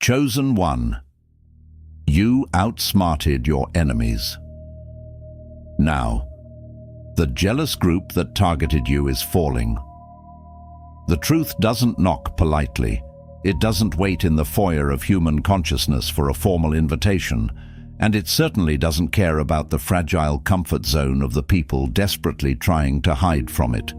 Chosen one. You outsmarted your enemies. Now, the jealous group that targeted you is falling. The truth doesn't knock politely. It doesn't wait in the foyer of human consciousness for a formal invitation, and it certainly doesn't care about the fragile comfort zone of the people desperately trying to hide from it.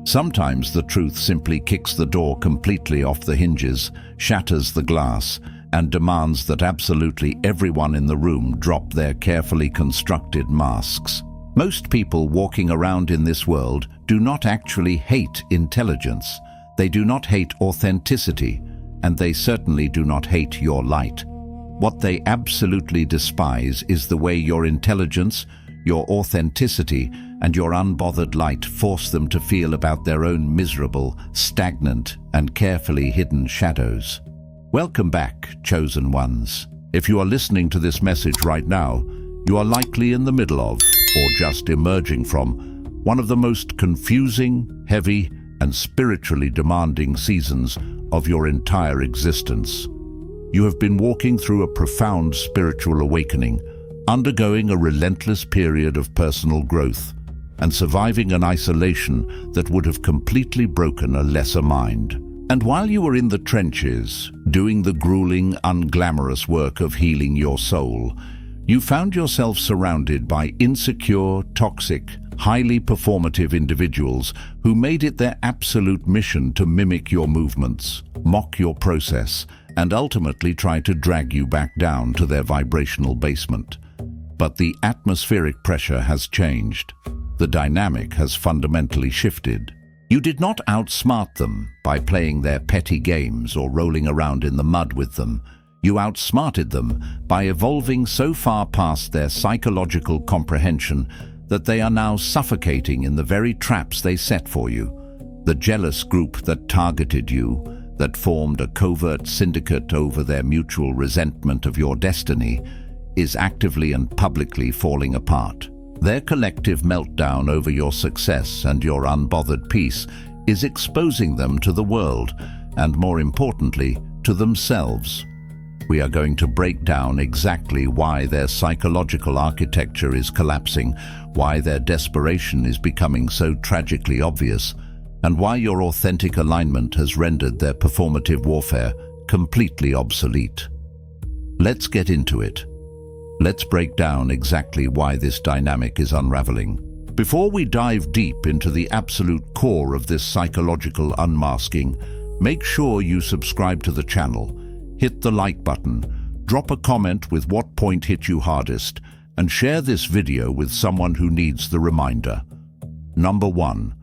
Sometimes the truth simply kicks the door completely off the hinges, shatters the glass, and demands that absolutely everyone in the room drop their carefully constructed masks. Most people walking around in this world do not actually hate intelligence. They do not hate authenticity, and they certainly do not hate your light. What they absolutely despise is the way your intelligence, your authenticity, and your unbothered light force them to feel about their own miserable, stagnant, and carefully hidden shadows. Welcome back, chosen ones. If you are listening to this message right now, you are likely in the middle of, or just emerging from, one of the most confusing, heavy, and spiritually demanding seasons of your entire existence. You have been walking through a profound spiritual awakening, undergoing a relentless period of personal growth, and surviving an isolation that would have completely broken a lesser mind. And while you were in the trenches, doing the grueling, unglamorous work of healing your soul, you found yourself surrounded by insecure, toxic, highly performative individuals who made it their absolute mission to mimic your movements, mock your process, and ultimately try to drag you back down to their vibrational basement. But the atmospheric pressure has changed. The dynamic has fundamentally shifted. You did not outsmart them by playing their petty games or rolling around in the mud with them. You outsmarted them by evolving so far past their psychological comprehension that they are now suffocating in the very traps they set for you. The jealous group that targeted you, that formed a covert syndicate over their mutual resentment of your destiny, is actively and publicly falling apart. Their collective meltdown over your success and your unbothered peace is exposing them to the world, and more importantly, to themselves. We are going to break down exactly why their psychological architecture is collapsing, why their desperation is becoming so tragically obvious, and why your authentic alignment has rendered their performative warfare completely obsolete. Let's get into it. Let's break down exactly why this dynamic is unraveling. Before we dive deep into the absolute core of this psychological unmasking, make sure you subscribe to the channel, hit the like button, drop a comment with what point hit you hardest, and share this video with someone who needs the reminder. Number 1.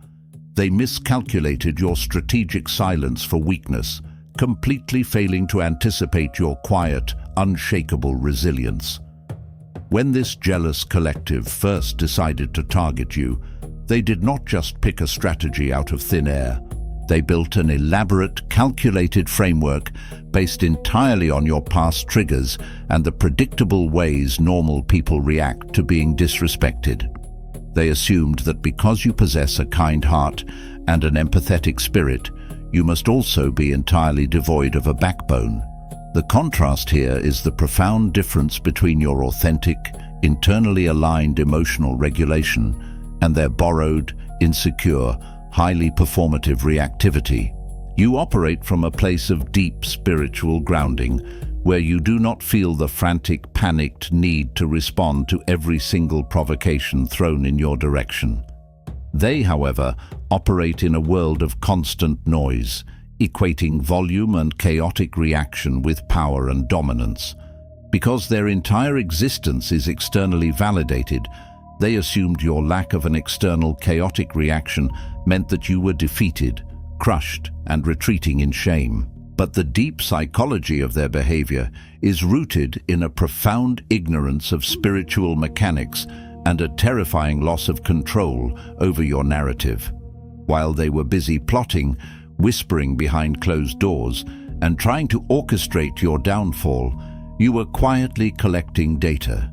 They miscalculated your strategic silence for weakness, completely failing to anticipate your quiet, unshakable resilience. When this jealous collective first decided to target you, they did not just pick a strategy out of thin air. They built an elaborate, calculated framework based entirely on your past triggers and the predictable ways normal people react to being disrespected. They assumed that because you possess a kind heart and an empathetic spirit, you must also be entirely devoid of a backbone. The contrast here is the profound difference between your authentic, internally aligned emotional regulation and their borrowed, insecure, highly performative reactivity. You operate from a place of deep spiritual grounding, where you do not feel the frantic, panicked need to respond to every single provocation thrown in your direction. They, however, operate in a world of constant noise, equating volume and chaotic reaction with power and dominance. Because their entire existence is externally validated, they assumed your lack of an external chaotic reaction meant that you were defeated, crushed, and retreating in shame. But the deep psychology of their behavior is rooted in a profound ignorance of spiritual mechanics and a terrifying loss of control over your narrative. While they were busy plotting, whispering behind closed doors, and trying to orchestrate your downfall, you were quietly collecting data.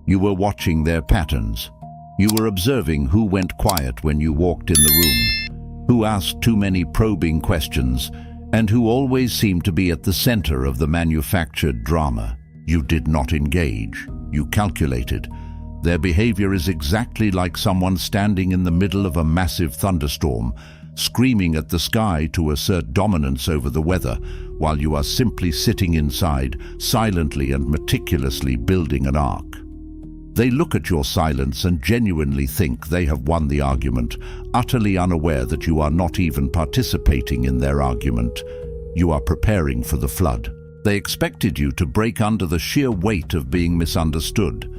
You were watching their patterns. You were observing who went quiet when you walked in the room, who asked too many probing questions, and who always seem to be at the center of the manufactured drama. You did not engage. You calculated. Their behavior is exactly like someone standing in the middle of a massive thunderstorm, screaming at the sky to assert dominance over the weather, while you are simply sitting inside, silently and meticulously building an ark. They look at your silence and genuinely think they have won the argument, utterly unaware that you are not even participating in their argument. You are preparing for the flood. They expected you to break under the sheer weight of being misunderstood.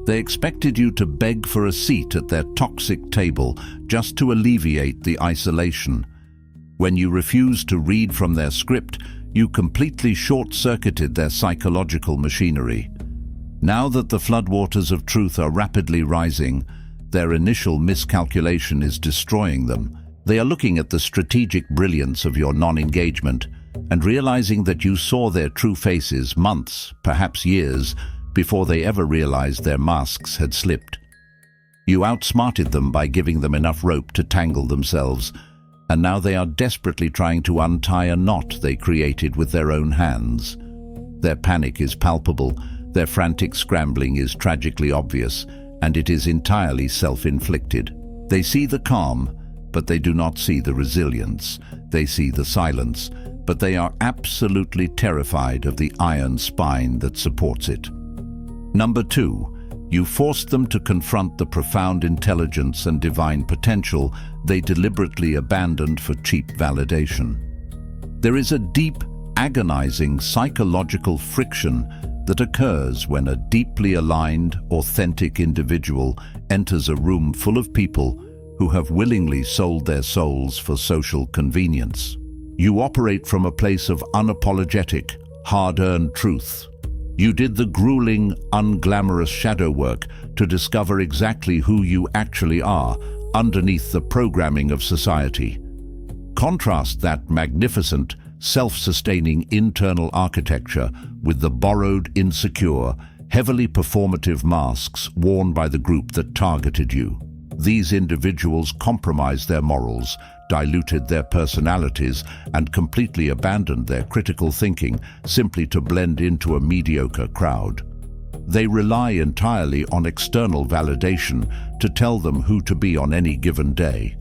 They expected you to beg for a seat at their toxic table just to alleviate the isolation. When you refused to read from their script, you completely short-circuited their psychological machinery. Now that the floodwaters of truth are rapidly rising, their initial miscalculation is destroying them. They are looking at the strategic brilliance of your non-engagement and realizing that you saw their true faces months, perhaps years, before they ever realized their masks had slipped. You outsmarted them by giving them enough rope to tangle themselves, and now they are desperately trying to untie a knot they created with their own hands. Their panic is palpable, their frantic scrambling is tragically obvious, and it is entirely self-inflicted. They see the calm, but they do not see the resilience. They see the silence, but they are absolutely terrified of the iron spine that supports it. Number 2, you forced them to confront the profound intelligence and divine potential they deliberately abandoned for cheap validation. There is a deep, agonizing psychological friction that occurs when a deeply aligned, authentic individual enters a room full of people who have willingly sold their souls for social convenience. You operate from a place of unapologetic, hard-earned truth. You did the grueling, unglamorous shadow work to discover exactly who you actually are underneath the programming of society. Contrast that magnificent, self-sustaining internal architecture with the borrowed, insecure, heavily performative masks worn by the group that targeted you. These individuals compromised their morals, diluted their personalities, and completely abandoned their critical thinking simply to blend into a mediocre crowd. They rely entirely on external validation to tell them who to be on any given day.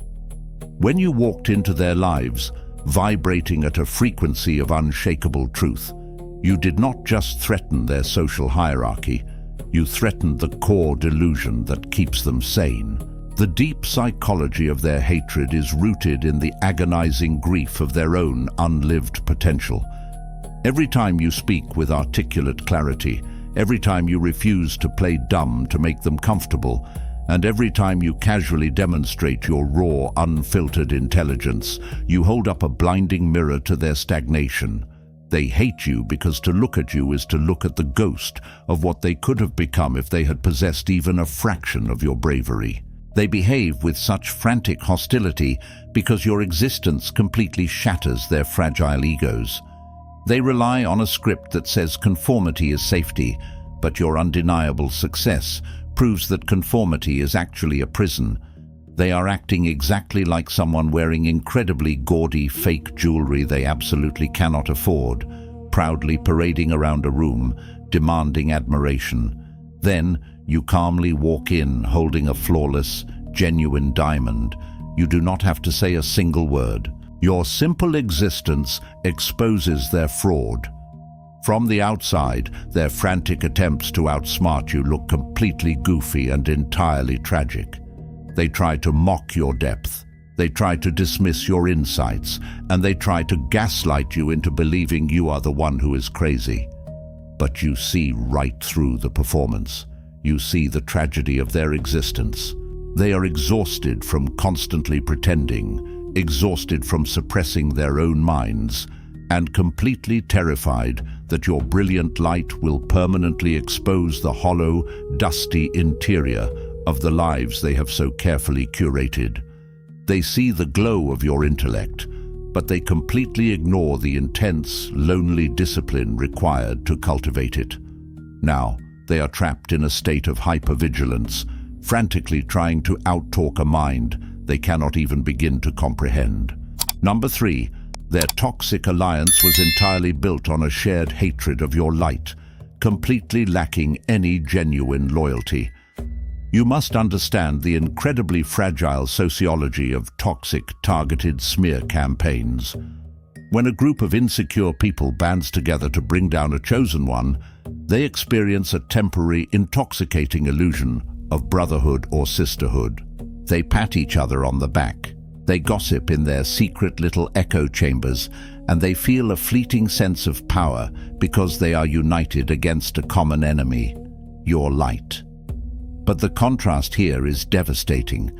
When you walked into their lives, vibrating at a frequency of unshakable truth, you did not just threaten their social hierarchy, you threatened the core delusion that keeps them sane. The deep psychology of their hatred is rooted in the agonizing grief of their own unlived potential. Every time you speak with articulate clarity, every time you refuse to play dumb to make them comfortable, and every time you casually demonstrate your raw, unfiltered intelligence, you hold up a blinding mirror to their stagnation. They hate you because to look at you is to look at the ghost of what they could have become if they had possessed even a fraction of your bravery. They behave with such frantic hostility because your existence completely shatters their fragile egos. They rely on a script that says conformity is safety, but your undeniable success proves that conformity is actually a prison. They are acting exactly like someone wearing incredibly gaudy fake jewelry they absolutely cannot afford, proudly parading around a room, demanding admiration. Then, you calmly walk in holding a flawless, genuine diamond. You do not have to say a single word. Your simple existence exposes their fraud. From the outside, their frantic attempts to outsmart you look completely goofy and entirely tragic. They try to mock your depth. They try to dismiss your insights, and they try to gaslight you into believing you are the one who is crazy. But you see right through the performance. You see the tragedy of their existence. They are exhausted from constantly pretending, exhausted from suppressing their own minds, and completely terrified that your brilliant light will permanently expose the hollow, dusty interior of the lives they have so carefully curated. They see the glow of your intellect, but they completely ignore the intense, lonely discipline required to cultivate it. Now, they are trapped in a state of hypervigilance, frantically trying to outtalk a mind they cannot even begin to comprehend. Number 3, Their toxic alliance was entirely built on a shared hatred of your light, completely lacking any genuine loyalty. You must understand the incredibly fragile sociology of toxic, targeted smear campaigns. When a group of insecure people bands together to bring down a chosen one, they experience a temporary, intoxicating illusion of brotherhood or sisterhood. They pat each other on the back. They gossip in their secret little echo chambers, and they feel a fleeting sense of power because they are united against a common enemy, your light. But the contrast here is devastating.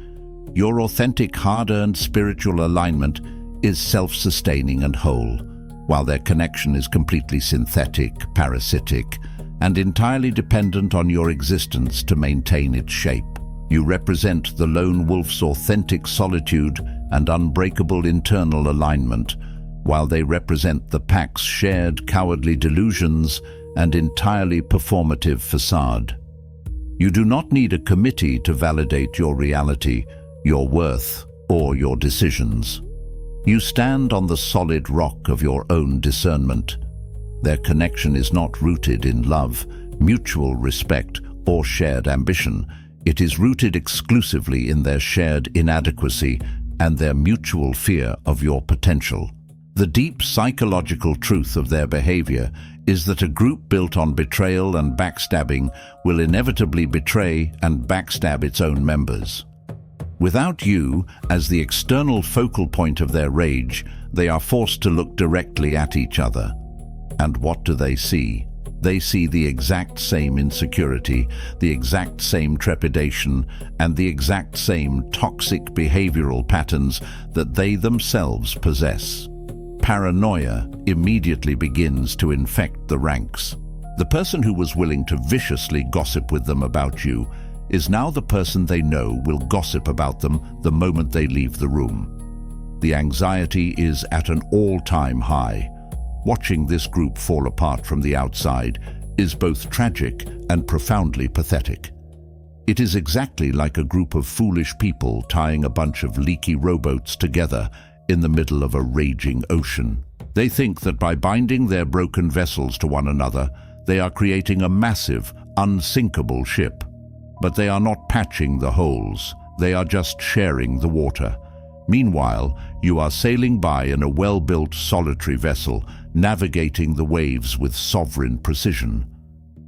Your authentic, hard-earned spiritual alignment is self-sustaining and whole, while their connection is completely synthetic, parasitic, and entirely dependent on your existence to maintain its shape. You represent the lone wolf's authentic solitude and unbreakable internal alignment, while they represent the pack's shared cowardly delusions and entirely performative facade. You do not need a committee to validate your reality, your worth, or your decisions. You stand on the solid rock of your own discernment. Their connection is not rooted in love, mutual respect, or shared ambition. It is rooted exclusively in their shared inadequacy and their mutual fear of your potential. The deep psychological truth of their behavior is that a group built on betrayal and backstabbing will inevitably betray and backstab its own members. Without you as the external focal point of their rage, they are forced to look directly at each other. And what do they see? They see the exact same insecurity, the exact same trepidation, and the exact same toxic behavioral patterns that they themselves possess. Paranoia immediately begins to infect the ranks. The person who was willing to viciously gossip with them about you is now the person they know will gossip about them the moment they leave the room. The anxiety is at an all-time high. Watching this group fall apart from the outside is both tragic and profoundly pathetic. It is exactly like a group of foolish people tying a bunch of leaky rowboats together in the middle of a raging ocean. They think that by binding their broken vessels to one another, they are creating a massive, unsinkable ship. But they are not patching the holes, they are just sharing the water. Meanwhile, you are sailing by in a well-built solitary vessel, navigating the waves with sovereign precision.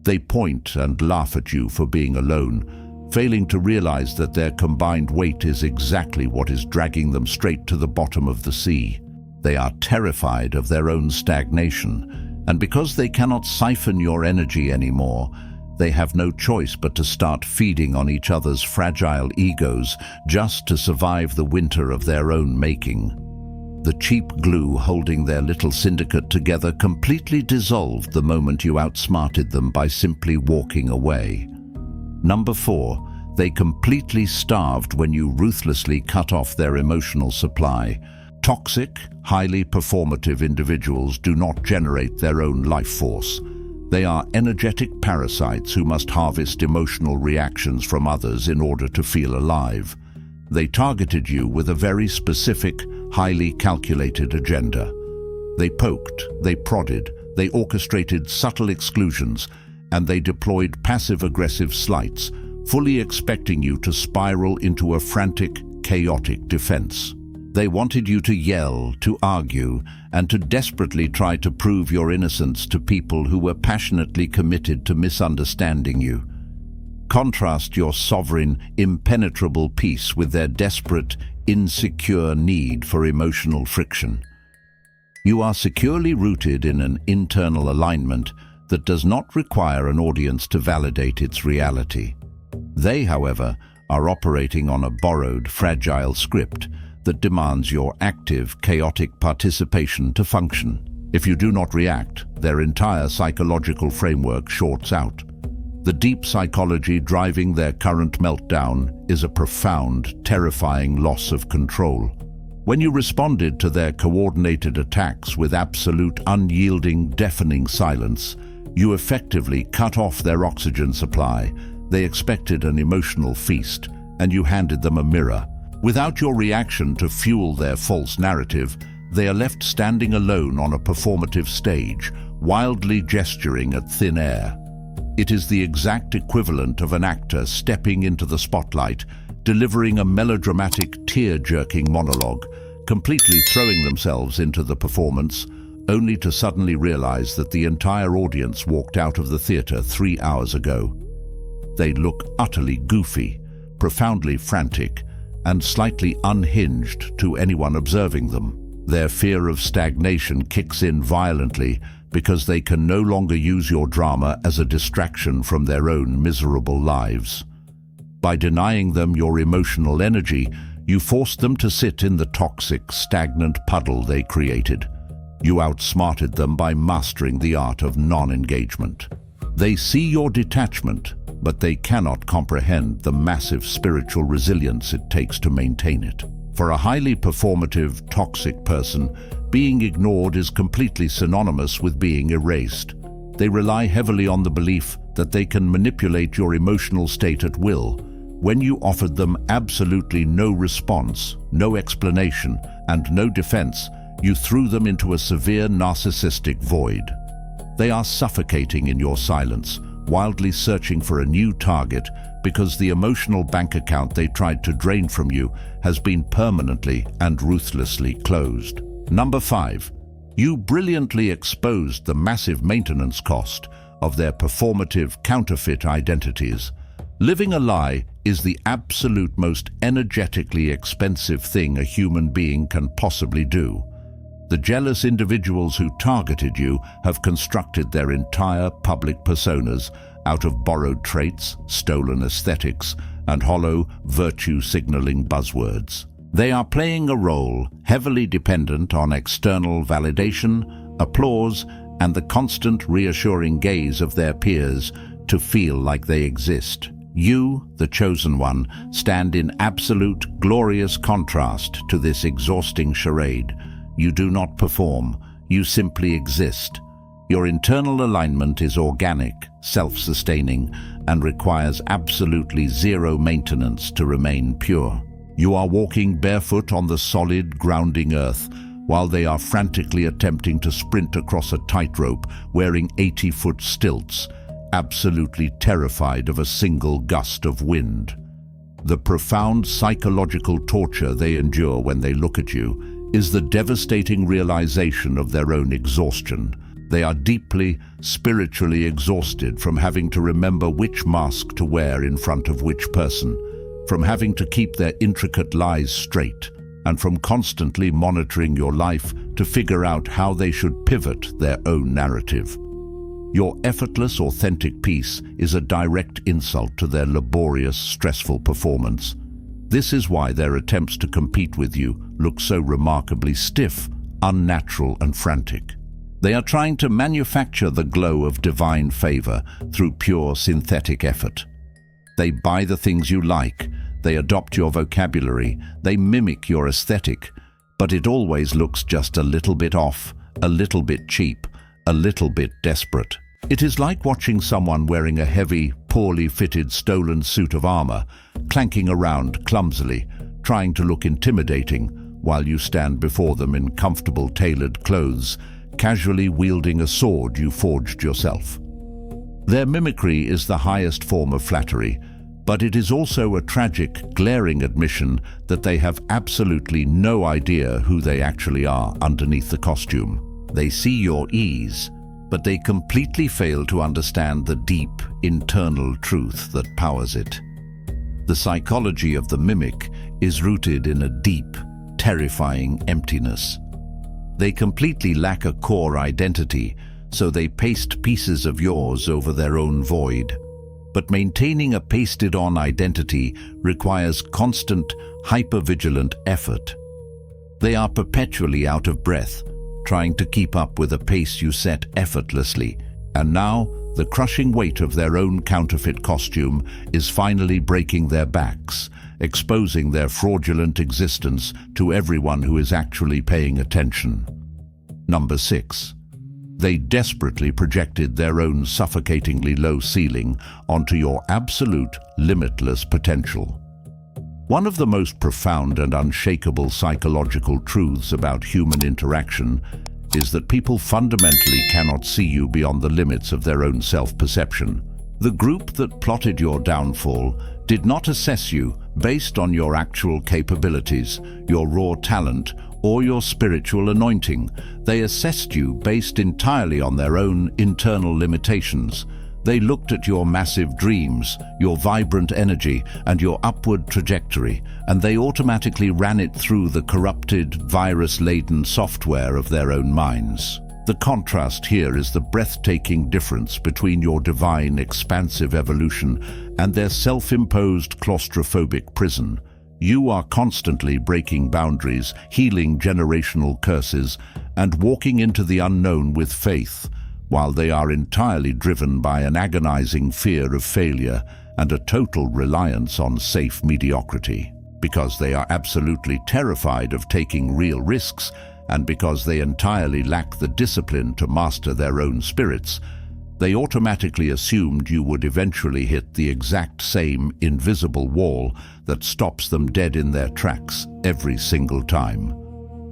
They point and laugh at you for being alone, failing to realize that their combined weight is exactly what is dragging them straight to the bottom of the sea. They are terrified of their own stagnation, and because they cannot siphon your energy anymore, they have no choice but to start feeding on each other's fragile egos just to survive the winter of their own making. The cheap glue holding their little syndicate together completely dissolved the moment you outsmarted them by simply walking away. Number 4, they completely starved when you ruthlessly cut off their emotional supply. Toxic, highly performative individuals do not generate their own life force. They are energetic parasites who must harvest emotional reactions from others in order to feel alive. They targeted you with a very specific, highly calculated agenda. They poked, they prodded, they orchestrated subtle exclusions, and they deployed passive-aggressive slights, fully expecting you to spiral into a frantic, chaotic defense. They wanted you to yell, to argue, and to desperately try to prove your innocence to people who were passionately committed to misunderstanding you. Contrast your sovereign, impenetrable peace with their desperate, insecure need for emotional friction. You are securely rooted in an internal alignment that does not require an audience to validate its reality. They, however, are operating on a borrowed, fragile script that demands your active, chaotic participation to function. If you do not react, their entire psychological framework shorts out. The deep psychology driving their current meltdown is a profound, terrifying loss of control. When you responded to their coordinated attacks with absolute, unyielding, deafening silence, you effectively cut off their oxygen supply. They expected an emotional feast, and you handed them a mirror. Without your reaction to fuel their false narrative, They are left standing alone on a performative stage, wildly gesturing at thin air. It is the exact equivalent of an actor stepping into the spotlight, delivering a melodramatic, tear-jerking monologue, completely throwing themselves into the performance, only to suddenly realize that the entire audience walked out of the theater 3 hours ago. They look utterly goofy, profoundly frantic, and slightly unhinged to anyone observing them. Their fear of stagnation kicks in violently because they can no longer use your drama as a distraction from their own miserable lives. By denying them your emotional energy, you forced them to sit in the toxic, stagnant puddle they created. You outsmarted them by mastering the art of non-engagement. They see your detachment, but they cannot comprehend the massive spiritual resilience it takes to maintain it. For a highly performative, toxic person, being ignored is completely synonymous with being erased. They rely heavily on the belief that they can manipulate your emotional state at will. When you offered them absolutely no response, no explanation, and no defense, you threw them into a severe narcissistic void. They are suffocating in your silence, wildly searching for a new target because the emotional bank account they tried to drain from you has been permanently and ruthlessly closed. Number 5. You brilliantly exposed the massive maintenance cost of their performative counterfeit identities. Living a lie is the absolute most energetically expensive thing a human being can possibly do. The jealous individuals who targeted you have constructed their entire public personas out of borrowed traits, stolen aesthetics, and hollow, virtue-signaling buzzwords. They are playing a role heavily dependent on external validation, applause, and the constant reassuring gaze of their peers to feel like they exist. You, the chosen one, stand in absolute, glorious contrast to this exhausting charade. You do not perform, you simply exist. Your internal alignment is organic, self-sustaining, and requires absolutely zero maintenance to remain pure. You are walking barefoot on the solid, grounding earth, while they are frantically attempting to sprint across a tightrope wearing 80-foot stilts, absolutely terrified of a single gust of wind. The profound psychological torture they endure when they look at you is the devastating realization of their own exhaustion. They are deeply, spiritually exhausted from having to remember which mask to wear in front of which person, from having to keep their intricate lies straight, and from constantly monitoring your life to figure out how they should pivot their own narrative. Your effortless, authentic peace is a direct insult to their laborious, stressful performance. This is why their attempts to compete with you look so remarkably stiff, unnatural, and frantic. They are trying to manufacture the glow of divine favor through pure synthetic effort. They buy the things you like, they adopt your vocabulary, they mimic your aesthetic, but it always looks just a little bit off, a little bit cheap, a little bit desperate. It is like watching someone wearing a heavy, poorly fitted stolen suit of armor, clanking around clumsily, trying to look intimidating, while you stand before them in comfortable tailored clothes, casually wielding a sword you forged yourself. Their mimicry is the highest form of flattery, but it is also a tragic, glaring admission that they have absolutely no idea who they actually are underneath the costume. They see your ease, but they completely fail to understand the deep, internal truth that powers it. The psychology of the mimic is rooted in a deep, terrifying emptiness. They completely lack a core identity, so they paste pieces of yours over their own void. But maintaining a pasted-on identity requires constant, hyper-vigilant effort. They are perpetually out of breath, trying to keep up with a pace you set effortlessly, and now the crushing weight of their own counterfeit costume is finally breaking their backs, exposing their fraudulent existence to everyone who is actually paying attention. Number 6. They desperately projected their own suffocatingly low ceiling onto your absolute, limitless potential. One of the most profound and unshakable psychological truths about human interaction is that people fundamentally cannot see you beyond the limits of their own self-perception. The group that plotted your downfall did not assess you based on your actual capabilities, your raw talent, or your spiritual anointing. They assessed you based entirely on their own internal limitations. They looked at your massive dreams, your vibrant energy, and your upward trajectory, and they automatically ran it through the corrupted, virus-laden software of their own minds. The contrast here is the breathtaking difference between your divine, expansive evolution and their self-imposed claustrophobic prison. You are constantly breaking boundaries, healing generational curses, and walking into the unknown with faith, while they are entirely driven by an agonizing fear of failure and a total reliance on safe mediocrity. Because they are absolutely terrified of taking real risks, and because they entirely lack the discipline to master their own spirits, they automatically assumed you would eventually hit the exact same invisible wall that stops them dead in their tracks every single time.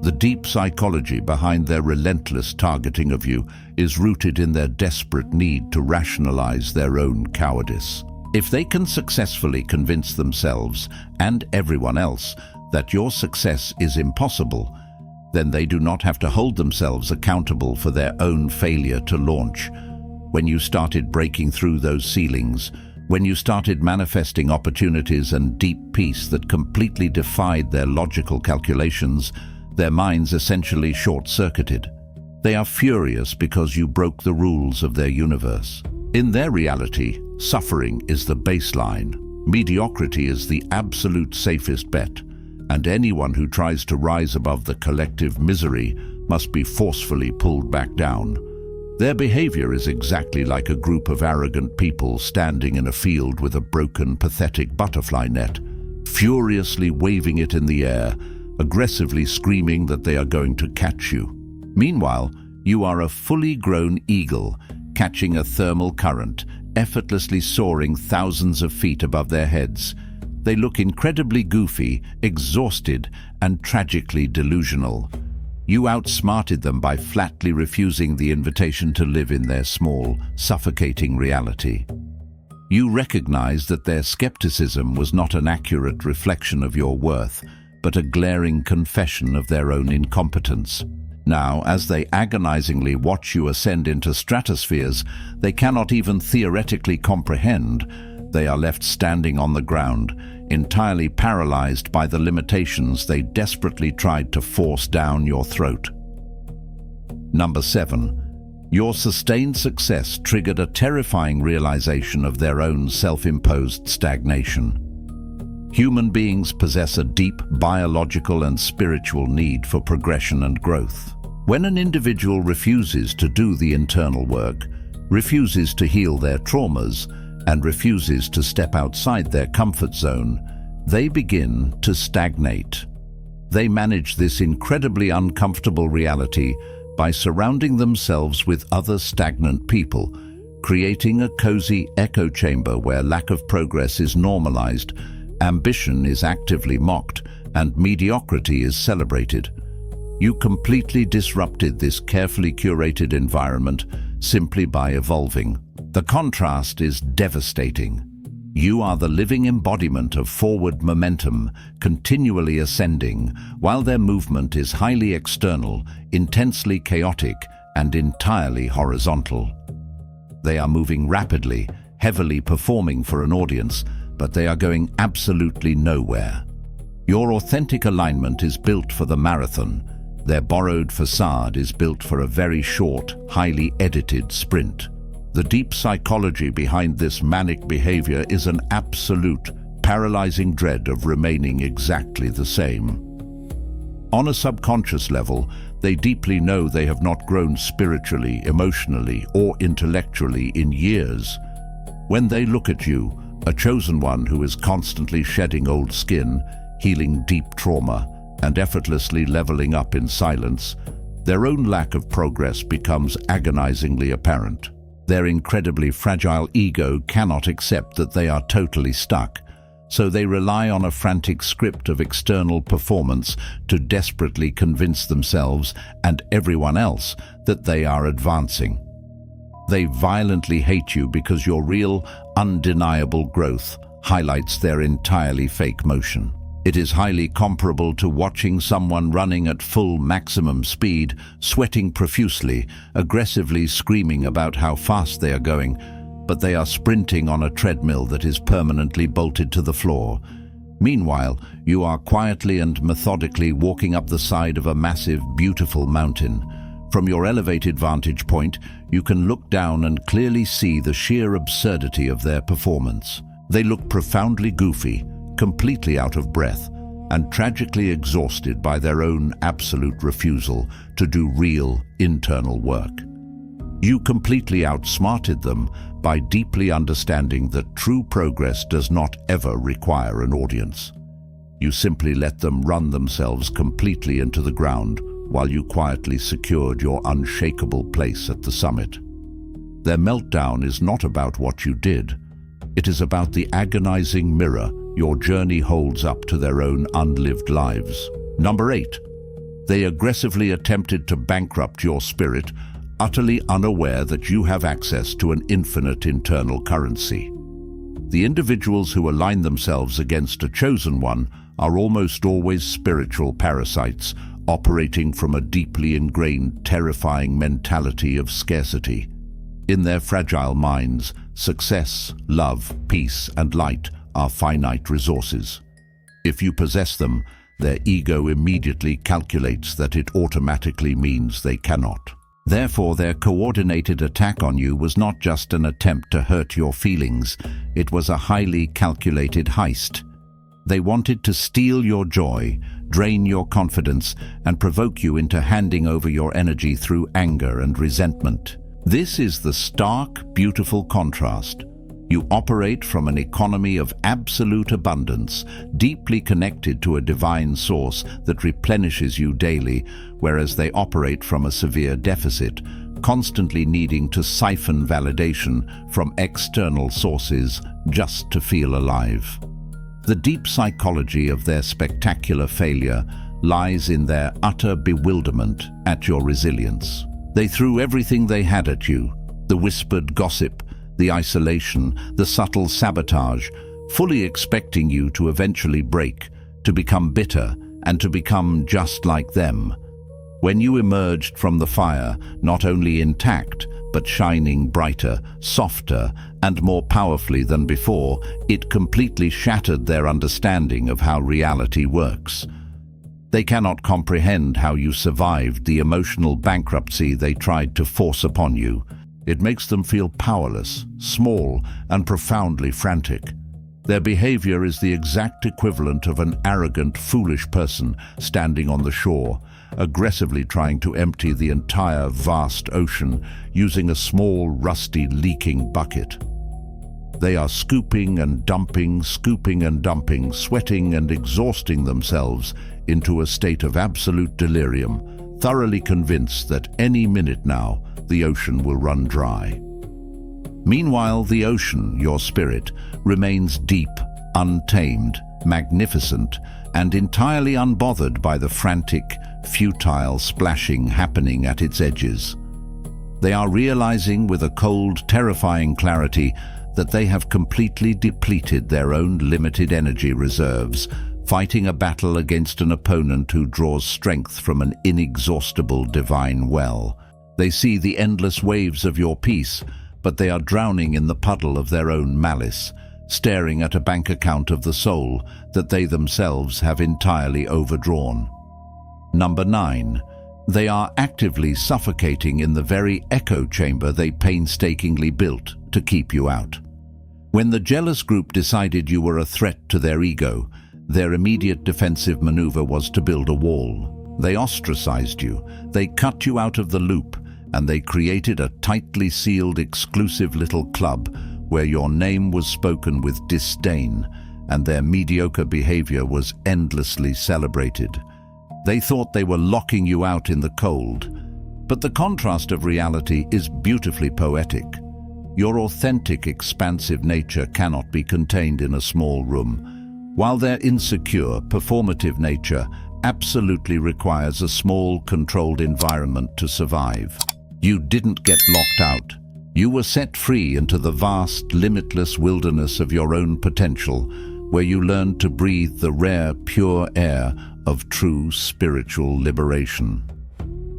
The deep psychology behind their relentless targeting of you is rooted in their desperate need to rationalize their own cowardice. If they can successfully convince themselves and everyone else that your success is impossible, then they do not have to hold themselves accountable for their own failure to launch. When you started breaking through those ceilings, when you started manifesting opportunities and deep peace that completely defied their logical calculations, their minds essentially short-circuited. They are furious because you broke the rules of their universe. In their reality, suffering is the baseline. Mediocrity is the absolute safest bet, and anyone who tries to rise above the collective misery must be forcefully pulled back down. Their behavior is exactly like a group of arrogant people standing in a field with a broken, pathetic butterfly net, furiously waving it in the air, aggressively screaming that they are going to catch you. Meanwhile, you are a fully grown eagle, catching a thermal current, effortlessly soaring thousands of feet above their heads. They look incredibly goofy, exhausted, and tragically delusional. You outsmarted them by flatly refusing the invitation to live in their small, suffocating reality. You recognized that their skepticism was not an accurate reflection of your worth, but a glaring confession of their own incompetence. Now, as they agonizingly watch you ascend into stratospheres they cannot even theoretically comprehend, they are left standing on the ground, entirely paralyzed by the limitations they desperately tried to force down your throat. Number 7. Your sustained success triggered a terrifying realization of their own self-imposed stagnation. Human beings possess a deep biological and spiritual need for progression and growth. When an individual refuses to do the internal work, refuses to heal their traumas, and refuses to step outside their comfort zone, they begin to stagnate. They manage this incredibly uncomfortable reality by surrounding themselves with other stagnant people, creating a cozy echo chamber where lack of progress is normalized, ambition is actively mocked, and mediocrity is celebrated. You completely disrupted this carefully curated environment simply by evolving. The contrast is devastating. You are the living embodiment of forward momentum, continually ascending, while their movement is highly external, intensely chaotic, and entirely horizontal. They are moving rapidly, heavily performing for an audience, but they are going absolutely nowhere. Your authentic alignment is built for the marathon. Their borrowed facade is built for a very short, highly edited sprint. The deep psychology behind this manic behavior is an absolute, paralyzing dread of remaining exactly the same. On a subconscious level, they deeply know they have not grown spiritually, emotionally, or intellectually in years. When they look at you, a chosen one who is constantly shedding old skin, healing deep trauma, and effortlessly leveling up in silence, their own lack of progress becomes agonizingly apparent. Their incredibly fragile ego cannot accept that they are totally stuck, so they rely on a frantic script of external performance to desperately convince themselves and everyone else that they are advancing. They violently hate you because your real, undeniable growth highlights their entirely fake motion. It is highly comparable to watching someone running at full maximum speed, sweating profusely, aggressively screaming about how fast they are going, but they are sprinting on a treadmill that is permanently bolted to the floor. Meanwhile, you are quietly and methodically walking up the side of a massive, beautiful mountain. From your elevated vantage point, you can look down and clearly see the sheer absurdity of their performance. They look profoundly goofy, completely out of breath, and tragically exhausted by their own absolute refusal to do real internal work. You completely outsmarted them by deeply understanding that true progress does not ever require an audience. You simply let them run themselves completely into the ground while you quietly secured your unshakable place at the summit. Their meltdown is not about what you did. It is about the agonizing mirror your journey holds up to their own unlived lives. Number 8. They aggressively attempted to bankrupt your spirit, utterly unaware that you have access to an infinite internal currency. The individuals who align themselves against a chosen one are almost always spiritual parasites, operating from a deeply ingrained, terrifying mentality of scarcity. In their fragile minds, success, love, peace, and light are finite resources. If you possess them, their ego immediately calculates that it automatically means they cannot. Therefore, their coordinated attack on you was not just an attempt to hurt your feelings, it was a highly calculated heist. They wanted to steal your joy, drain your confidence, and provoke you into handing over your energy through anger and resentment. This is the stark, beautiful contrast. You operate from an economy of absolute abundance, deeply connected to a divine source that replenishes you daily, whereas they operate from a severe deficit, constantly needing to siphon validation from external sources just to feel alive. The deep psychology of their spectacular failure lies in their utter bewilderment at your resilience. They threw everything they had at you: the whispered gossip, the isolation, the subtle sabotage, fully expecting you to eventually break, to become bitter, and to become just like them. When you emerged from the fire, not only intact, but shining brighter, softer, and more powerfully than before, it completely shattered their understanding of how reality works. They cannot comprehend how you survived the emotional bankruptcy they tried to force upon you. It makes them feel powerless, small, and profoundly frantic. Their behavior is the exact equivalent of an arrogant, foolish person standing on the shore, aggressively trying to empty the entire vast ocean using a small, rusty, leaking bucket. They are scooping and dumping, sweating and exhausting themselves into a state of absolute delirium, thoroughly convinced that any minute now, the ocean will run dry. Meanwhile, the ocean, your spirit, remains deep, untamed, magnificent, and entirely unbothered by the frantic, futile splashing happening at its edges. They are realizing with a cold, terrifying clarity that they have completely depleted their own limited energy reserves, fighting a battle against an opponent who draws strength from an inexhaustible divine well. They see the endless waves of your peace, but they are drowning in the puddle of their own malice, staring at a bank account of the soul that they themselves have entirely overdrawn. Number 9. They are actively suffocating in the very echo chamber they painstakingly built to keep you out. When the jealous group decided you were a threat to their ego, their immediate defensive maneuver was to build a wall. They ostracized you, they cut you out of the loop, and they created a tightly sealed, exclusive little club where your name was spoken with disdain, and their mediocre behavior was endlessly celebrated. They thought they were locking you out in the cold, but the contrast of reality is beautifully poetic. Your authentic, expansive nature cannot be contained in a small room. While their insecure, performative nature absolutely requires a small, controlled environment to survive. You didn't get locked out. You were set free into the vast, limitless wilderness of your own potential, where you learned to breathe the rare, pure air of true spiritual liberation.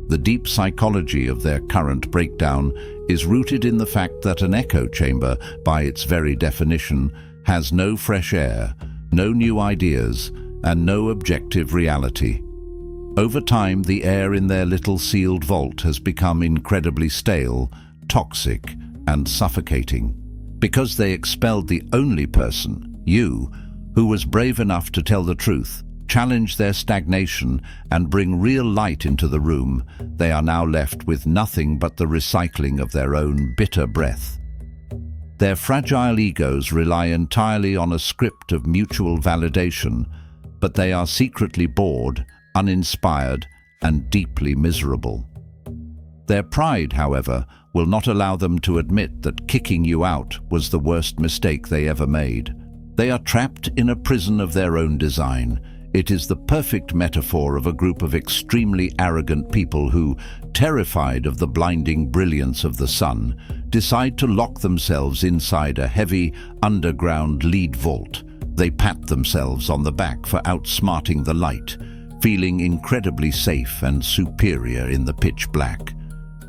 The deep psychology of their current breakdown is rooted in the fact that an echo chamber, by its very definition, has no fresh air, no new ideas, and no objective reality. Over time, the air in their little sealed vault has become incredibly stale, toxic, and suffocating, because they expelled the only person, you, who was brave enough to tell the truth, challenge their stagnation, and bring real light into the room. They are now left with nothing but the recycling of their own bitter breath. Their fragile egos rely entirely on a script of mutual validation, but they are secretly bored, uninspired, and deeply miserable. Their pride, however, will not allow them to admit that kicking you out was the worst mistake they ever made. They are trapped in a prison of their own design. It is the perfect metaphor of a group of extremely arrogant people who, terrified of the blinding brilliance of the sun, decide to lock themselves inside a heavy, underground lead vault. They pat themselves on the back for outsmarting the light, feeling incredibly safe and superior in the pitch black.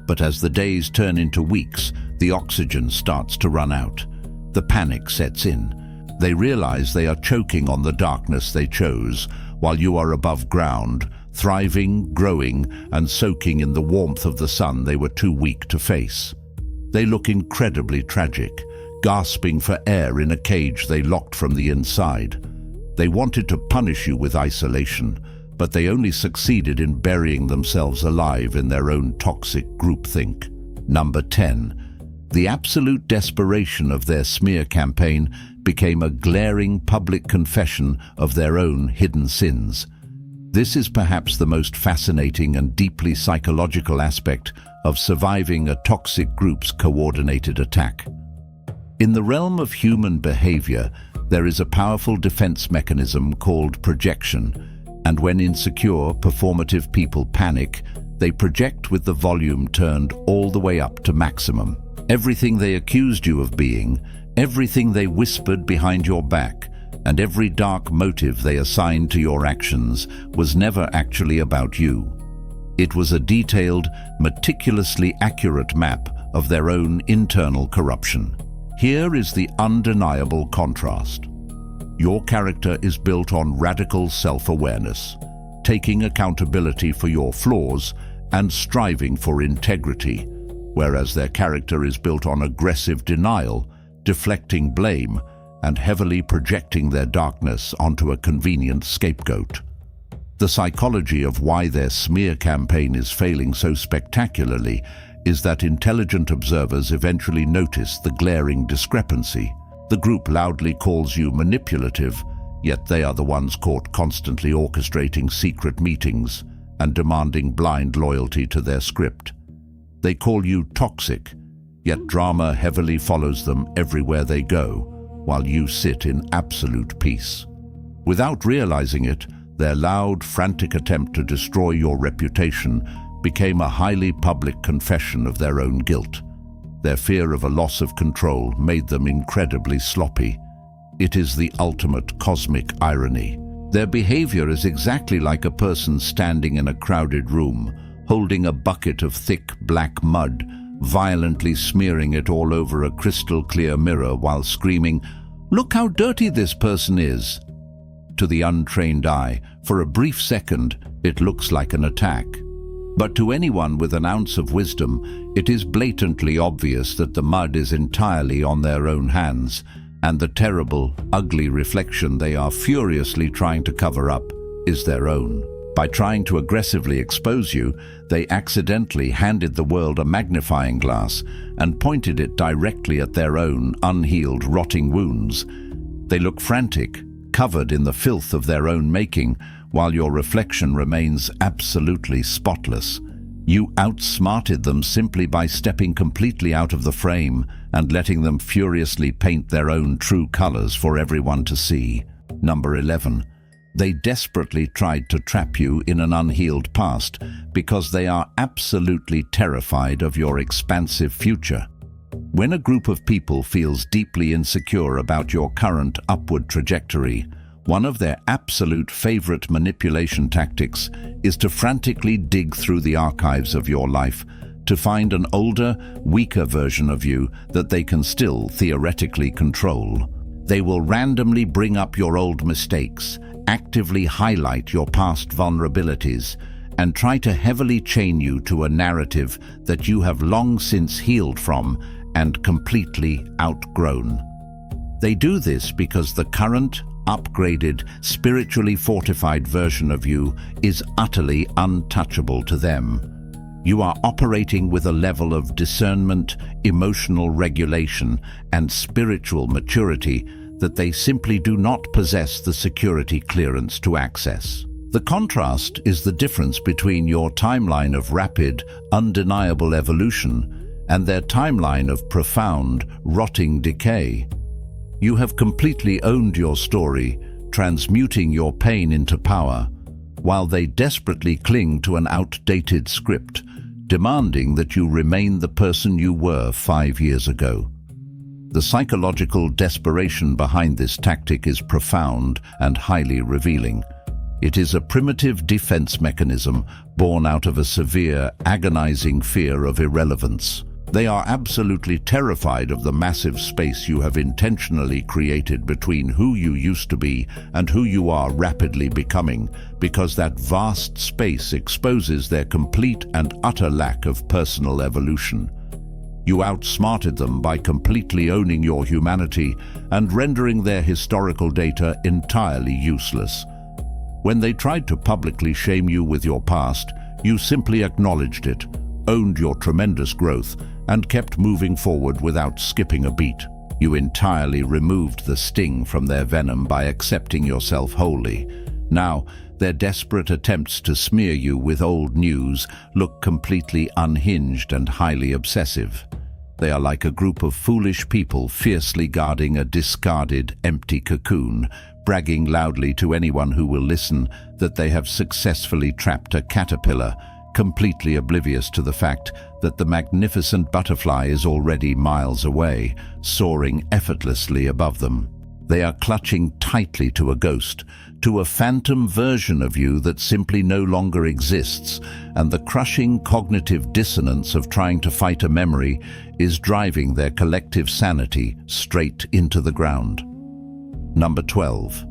But as the days turn into weeks, the oxygen starts to run out. The panic sets in. They realize they are choking on the darkness they chose, while you are above ground, thriving, growing, and soaking in the warmth of the sun they were too weak to face. They look incredibly tragic, gasping for air in a cage they locked from the inside. They wanted to punish you with isolation, but they only succeeded in burying themselves alive in their own toxic groupthink. Number 10. The absolute desperation of their smear campaign became a glaring public confession of their own hidden sins. This is perhaps the most fascinating and deeply psychological aspect of surviving a toxic group's coordinated attack. In the realm of human behavior, there is a powerful defense mechanism called projection, and when insecure, performative people panic, they project with the volume turned all the way up to maximum. Everything they accused you of being, everything they whispered behind your back, and every dark motive they assigned to your actions was never actually about you. It was a detailed, meticulously accurate map of their own internal corruption. Here is the undeniable contrast. Your character is built on radical self-awareness, taking accountability for your flaws and striving for integrity, whereas their character is built on aggressive denial, deflecting blame, and heavily projecting their darkness onto a convenient scapegoat. The psychology of why their smear campaign is failing so spectacularly is that intelligent observers eventually notice the glaring discrepancy. The group loudly calls you manipulative, yet they are the ones caught constantly orchestrating secret meetings and demanding blind loyalty to their script. They call you toxic, yet drama heavily follows them everywhere they go, while you sit in absolute peace. Without realizing it, their loud, frantic attempt to destroy your reputation became a highly public confession of their own guilt. Their fear of a loss of control made them incredibly sloppy. It is the ultimate cosmic irony. Their behavior is exactly like a person standing in a crowded room, holding a bucket of thick black mud, violently smearing it all over a crystal-clear mirror while screaming, "Look how dirty this person is!" To the untrained eye, for a brief second, it looks like an attack. But to anyone with an ounce of wisdom, it is blatantly obvious that the mud is entirely on their own hands, and the terrible, ugly reflection they are furiously trying to cover up is their own. By trying to aggressively expose you, they accidentally handed the world a magnifying glass and pointed it directly at their own unhealed, rotting wounds. They look frantic, covered in the filth of their own making, while your reflection remains absolutely spotless. You outsmarted them simply by stepping completely out of the frame and letting them furiously paint their own true colors for everyone to see. Number 11. They desperately tried to trap you in an unhealed past because they are absolutely terrified of your expansive future. When a group of people feels deeply insecure about your current upward trajectory, one of their absolute favorite manipulation tactics is to frantically dig through the archives of your life to find an older, weaker version of you that they can still theoretically control. They will randomly bring up your old mistakes, actively highlight your past vulnerabilities, and try to heavily chain you to a narrative that you have long since healed from and completely outgrown. They do this because the current, upgraded, spiritually fortified version of you is utterly untouchable to them. You are operating with a level of discernment, emotional regulation, and spiritual maturity that they simply do not possess the security clearance to access. The contrast is the difference between your timeline of rapid, undeniable evolution and their timeline of profound, rotting decay. You have completely owned your story, transmuting your pain into power, while they desperately cling to an outdated script, demanding that you remain the person you were 5 years ago. The psychological desperation behind this tactic is profound and highly revealing. It is a primitive defense mechanism born out of a severe, agonizing fear of irrelevance. They are absolutely terrified of the massive space you have intentionally created between who you used to be and who you are rapidly becoming, because that vast space exposes their complete and utter lack of personal evolution. You outsmarted them by completely owning your humanity and rendering their historical data entirely useless. When they tried to publicly shame you with your past, you simply acknowledged it, owned your tremendous growth, and kept moving forward without skipping a beat. You entirely removed the sting from their venom by accepting yourself wholly. Now, their desperate attempts to smear you with old news look completely unhinged and highly obsessive. They are like a group of foolish people fiercely guarding a discarded, empty cocoon, bragging loudly to anyone who will listen that they have successfully trapped a caterpillar, completely oblivious to the fact that the magnificent butterfly is already miles away, soaring effortlessly above them. They are clutching tightly to a ghost, to a phantom version of you that simply no longer exists, and the crushing cognitive dissonance of trying to fight a memory is driving their collective sanity straight into the ground. Number 12.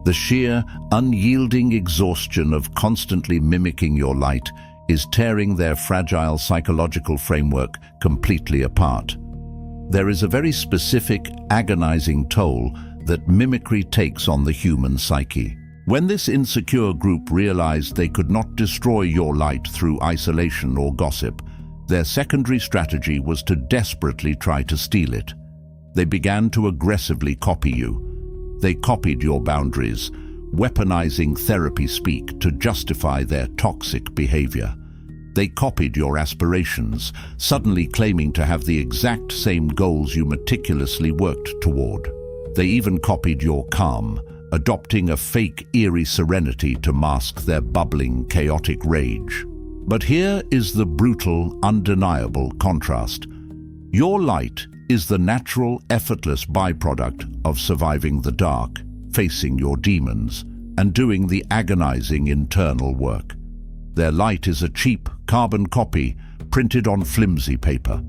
The sheer, unyielding exhaustion of constantly mimicking your light is tearing their fragile psychological framework completely apart. There is a very specific, agonizing toll that mimicry takes on the human psyche. When this insecure group realized they could not destroy your light through isolation or gossip, their secondary strategy was to desperately try to steal it. They began to aggressively copy you. They copied your boundaries, weaponizing therapy speak to justify their toxic behavior. They copied your aspirations, suddenly claiming to have the exact same goals you meticulously worked toward. They even copied your calm, adopting a fake, eerie serenity to mask their bubbling, chaotic rage. But here is the brutal, undeniable contrast. Your light is the natural, effortless byproduct of surviving the dark, facing your demons, and doing the agonizing internal work. Their light is a cheap, carbon copy printed on flimsy paper.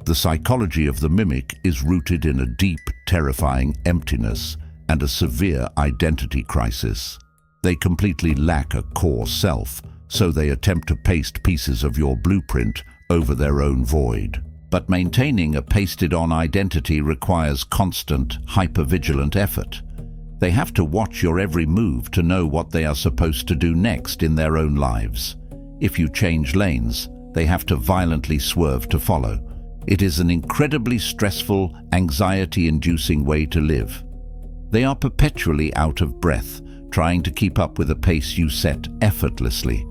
The psychology of the mimic is rooted in a deep, terrifying emptiness and a severe identity crisis. They completely lack a core self, so they attempt to paste pieces of your blueprint over their own void. But maintaining a pasted-on identity requires constant, hyper-vigilant effort. They have to watch your every move to know what they are supposed to do next in their own lives. If you change lanes, they have to violently swerve to follow. It is an incredibly stressful, anxiety-inducing way to live. They are perpetually out of breath, trying to keep up with a pace you set effortlessly.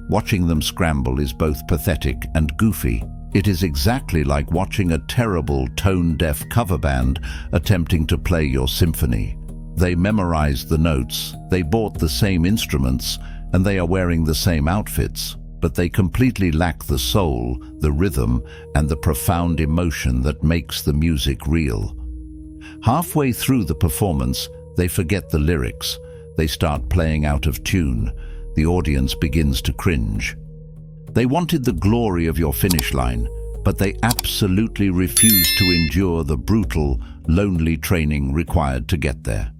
Watching them scramble is both pathetic and goofy. It is exactly like watching a terrible, tone-deaf cover band attempting to play your symphony. They memorized the notes, they bought the same instruments, and they are wearing the same outfits, but they completely lack the soul, the rhythm, and the profound emotion that makes the music real. Halfway through the performance, they forget the lyrics. They start playing out of tune. The audience begins to cringe. They wanted the glory of your finish line, but they absolutely refused to endure the brutal, lonely training required to get there.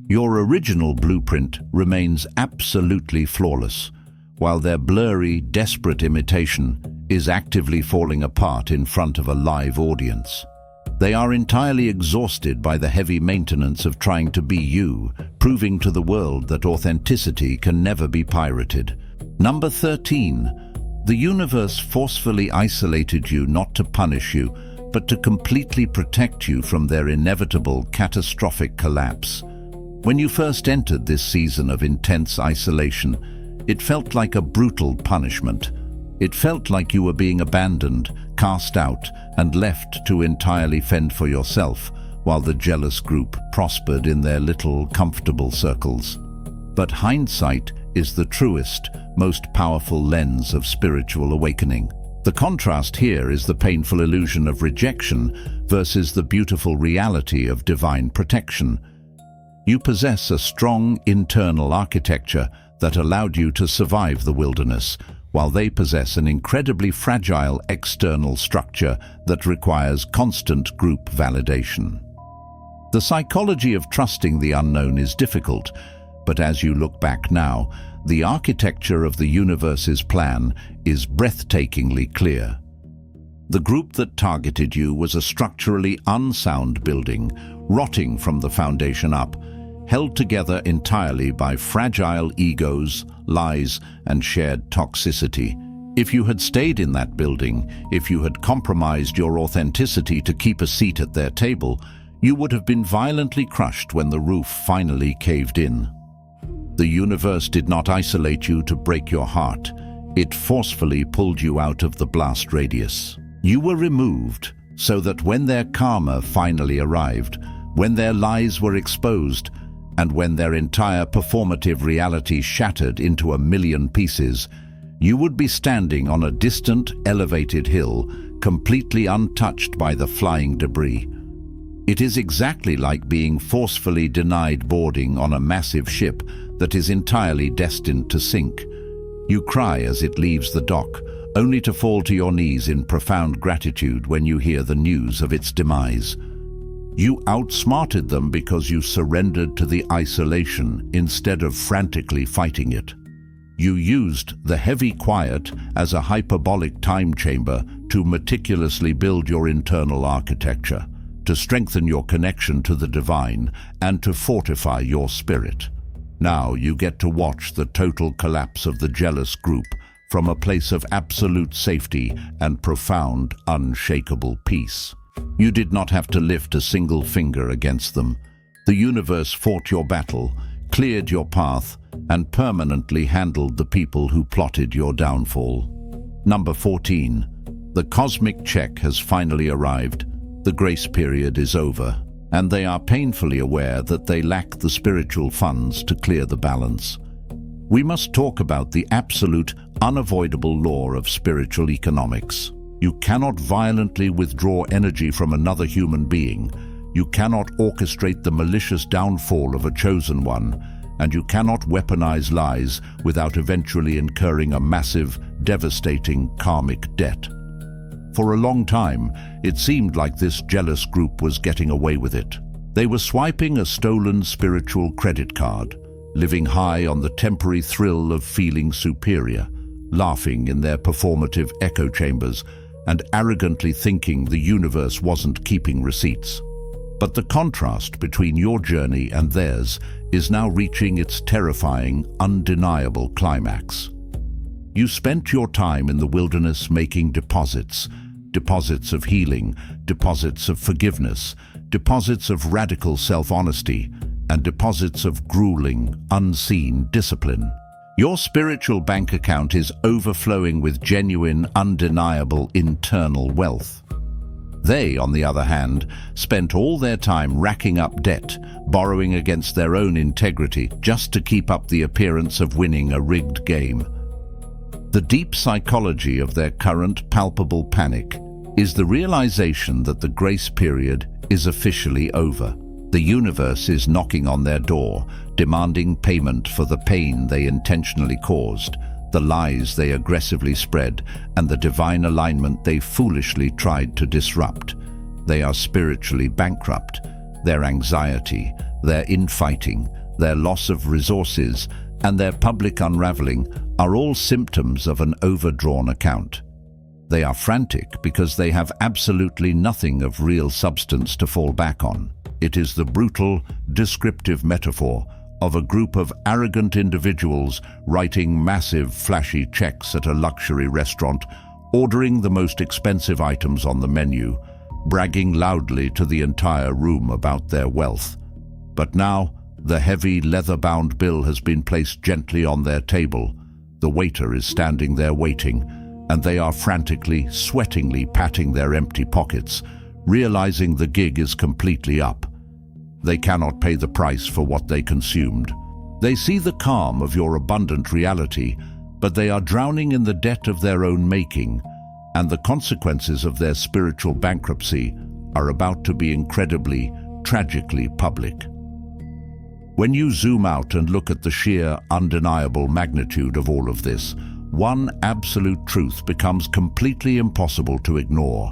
Your original blueprint remains absolutely flawless, while their blurry, desperate imitation is actively falling apart in front of a live audience. They are entirely exhausted by the heavy maintenance of trying to be you, proving to the world that authenticity can never be pirated. Number 13. The universe forcefully isolated you not to punish you, but to completely protect you from their inevitable catastrophic collapse. When you first entered this season of intense isolation, it felt like a brutal punishment. It felt like you were being abandoned, cast out, and left to entirely fend for yourself, while the jealous group prospered in their little, comfortable circles. But hindsight is the truest, most powerful lens of spiritual awakening. The contrast here is the painful illusion of rejection versus the beautiful reality of divine protection. You possess a strong internal architecture that allowed you to survive the wilderness, while they possess an incredibly fragile external structure that requires constant group validation. The psychology of trusting the unknown is difficult, but as you look back now, the architecture of the universe's plan is breathtakingly clear. The group that targeted you was a structurally unsound building, rotting from the foundation up, held together entirely by fragile egos, lies, and shared toxicity. If you had stayed in that building, if you had compromised your authenticity to keep a seat at their table, you would have been violently crushed when the roof finally caved in. The universe did not isolate you to break your heart. It forcefully pulled you out of the blast radius. You were removed so that when their karma finally arrived, when their lies were exposed, and when their entire performative reality shattered into a million pieces, you would be standing on a distant, elevated hill, completely untouched by the flying debris. It is exactly like being forcefully denied boarding on a massive ship that is entirely destined to sink. You cry as it leaves the dock, only to fall to your knees in profound gratitude when you hear the news of its demise. You outsmarted them because you surrendered to the isolation instead of frantically fighting it. You used the heavy quiet as a hyperbolic time chamber to meticulously build your internal architecture, to strengthen your connection to the divine, and to fortify your spirit. Now you get to watch the total collapse of the jealous group from a place of absolute safety and profound, unshakable peace. You did not have to lift a single finger against them. The universe fought your battle, cleared your path, and permanently handled the people who plotted your downfall. Number 14. The cosmic check has finally arrived. The grace period is over, and they are painfully aware that they lack the spiritual funds to clear the balance. We must talk about the absolute, unavoidable law of spiritual economics. You cannot violently withdraw energy from another human being. You cannot orchestrate the malicious downfall of a chosen one, and you cannot weaponize lies without eventually incurring a massive, devastating karmic debt. For a long time, it seemed like this jealous group was getting away with it. They were swiping a stolen spiritual credit card, living high on the temporary thrill of feeling superior, laughing in their performative echo chambers, and arrogantly thinking the universe wasn't keeping receipts. But the contrast between your journey and theirs is now reaching its terrifying, undeniable climax. You spent your time in the wilderness making deposits of healing, deposits of forgiveness, deposits of radical self-honesty, and deposits of grueling, unseen discipline. Your spiritual bank account is overflowing with genuine, undeniable internal wealth. They, on the other hand, spent all their time racking up debt, borrowing against their own integrity just to keep up the appearance of winning a rigged game. The deep psychology of their current palpable panic is the realization that the grace period is officially over. The universe is knocking on their door, demanding payment for the pain they intentionally caused, the lies they aggressively spread, and the divine alignment they foolishly tried to disrupt. They are spiritually bankrupt. Their anxiety, their infighting, their loss of resources, and their public unraveling are all symptoms of an overdrawn account. They are frantic because they have absolutely nothing of real substance to fall back on. It is the brutal, descriptive metaphor of a group of arrogant individuals writing massive, flashy checks at a luxury restaurant, ordering the most expensive items on the menu, bragging loudly to the entire room about their wealth. But now, the heavy, leather-bound bill has been placed gently on their table. The waiter is standing there waiting, and they are frantically, sweatingly patting their empty pockets, realizing the gig is completely up. They cannot pay the price for what they consumed. They see the calm of your abundant reality, but they are drowning in the debt of their own making, and the consequences of their spiritual bankruptcy are about to be incredibly, tragically public. When you zoom out and look at the sheer, undeniable magnitude of all of this, one absolute truth becomes completely impossible to ignore.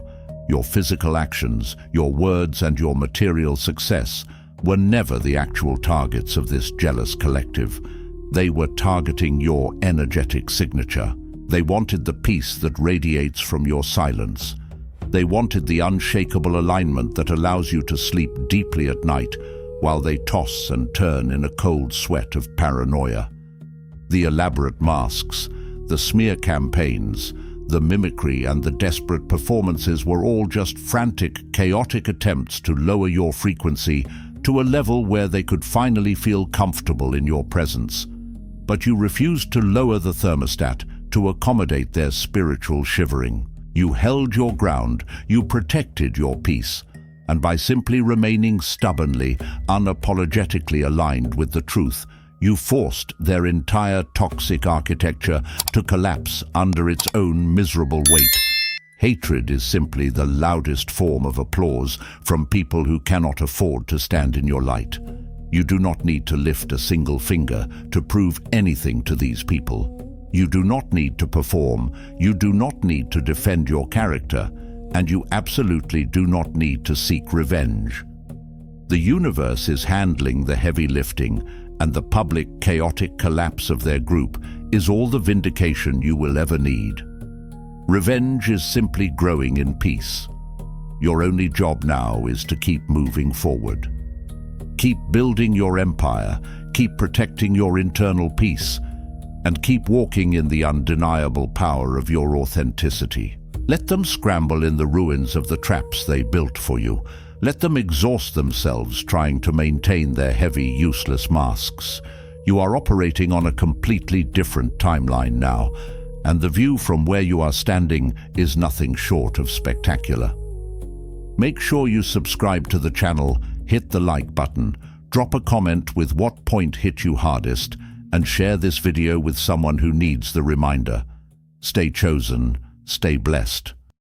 Your physical actions, your words, and your material success were never the actual targets of this jealous collective. They were targeting your energetic signature. They wanted the peace that radiates from your silence. They wanted the unshakable alignment that allows you to sleep deeply at night while they toss and turn in a cold sweat of paranoia. The elaborate masks, the smear campaigns, the mimicry, and the desperate performances were all just frantic, chaotic attempts to lower your frequency to a level where they could finally feel comfortable in your presence. But you refused to lower the thermostat to accommodate their spiritual shivering. You held your ground, you protected your peace, and by simply remaining stubbornly, unapologetically aligned with the truth, you forced their entire toxic architecture to collapse under its own miserable weight. Hatred is simply the loudest form of applause from people who cannot afford to stand in your light. You do not need to lift a single finger to prove anything to these people. You do not need to perform, you do not need to defend your character, and you absolutely do not need to seek revenge. The universe is handling the heavy lifting, and the public, chaotic collapse of their group is all the vindication you will ever need. Revenge is simply growing in peace. Your only job now is to keep moving forward. Keep building your empire, keep protecting your internal peace, and keep walking in the undeniable power of your authenticity. Let them scramble in the ruins of the traps they built for you. Let them exhaust themselves trying to maintain their heavy, useless masks. You are operating on a completely different timeline now, and the view from where you are standing is nothing short of spectacular. Make sure you subscribe to the channel, hit the like button, drop a comment with what point hit you hardest, and share this video with someone who needs the reminder. Stay chosen, stay blessed.